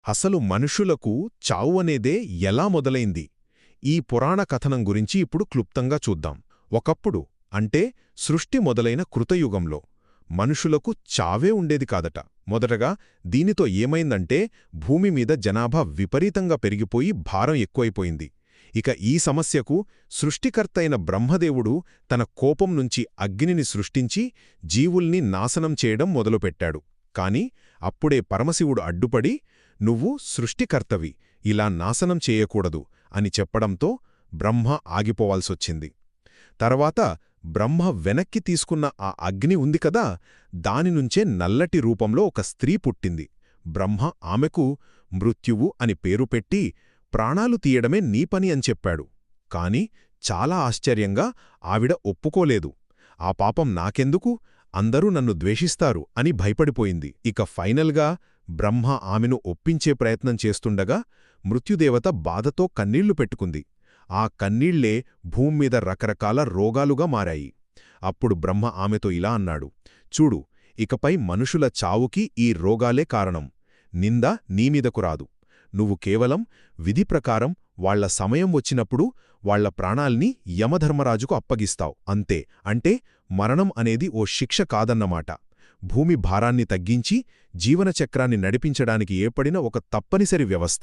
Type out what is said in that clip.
అసలు మనుషులకు చావు అనేదే ఎలా మొదలైంది? ఈ పురాణ కథనం గురించి ఇప్పుడు క్లుప్తంగా చూద్దాం. ఒకప్పుడు అంటే సృష్టి మొదలైన కృతయుగంలో మనుషులకు చావే ఉండేది కాదట. మొదటగా దీనితో ఏమైందంటే భూమిమీద జనాభా విపరీతంగా పెరిగిపోయి భారం ఎక్కువైపోయింది. ఇక ఈ సమస్యకు సృష్టికర్తైన బ్రహ్మదేవుడు తన కోపం నుంచి అగ్నిని సృష్టించి జీవుల్ని నాశనం చేయడం మొదలుపెట్టాడు. కాని అప్పుడే పరమశివుడు అడ్డుపడి, "నువ్వు సృష్టికర్తవి, ఇలా నాశనం చేయకూడదు" అని చెప్పడంతో బ్రహ్మ ఆగిపోవాల్సొచ్చింది. తర్వాత బ్రహ్మ వెనక్కి తీసుకున్న ఆ అగ్ని ఉంది కదా, దానినుంచే నల్లటి రూపంలో ఒక స్త్రీ పుట్టింది. బ్రహ్మ ఆమెకు మృత్యువు అని పేరు పెట్టి, ప్రాణాలు తీయడమే నీ పని అని చెప్పాడు. కాని చాలా ఆశ్చర్యంగా ఆవిడ ఒప్పుకోలేదు. "ఆ పాపం నాకెందుకు? అందరూ నన్ను ద్వేషిస్తారు" అని భయపడిపోయింది. ఇక ఫైనల్గా బ్రహ్మ ఆమెను ఒప్పించే ప్రయత్నం చేస్తుండగా మృత్యుదేవత బాధతో కన్నీళ్లు పెట్టుకుంది. ఆ కన్నీళ్లే భూమ్మీద రకరకాల రోగాలుగా మారాయి. అప్పుడు బ్రహ్మ ఆమెతో ఇలా అన్నాడు, "చూడు, ఇకపై మనుషుల చావుకి ఈ రోగాలే కారణం. నింద నీమీదకు రాదు. నువ్వు కేవలం విధి ప్రకారం వాళ్ల సమయం వచ్చినప్పుడు వాళ్ల ప్రాణాల్ని యమధర్మరాజుకు అప్పగిస్తావు అంతే." అంటే మరణం అనేది ఓ శిక్ష కాదన్నమాట. భూమి భారాన్ని తగ్గించి జీవనచక్రాన్ని నడిపించడానికి ఏర్పడిన ఒక తప్పనిసరి వ్యవస్థ.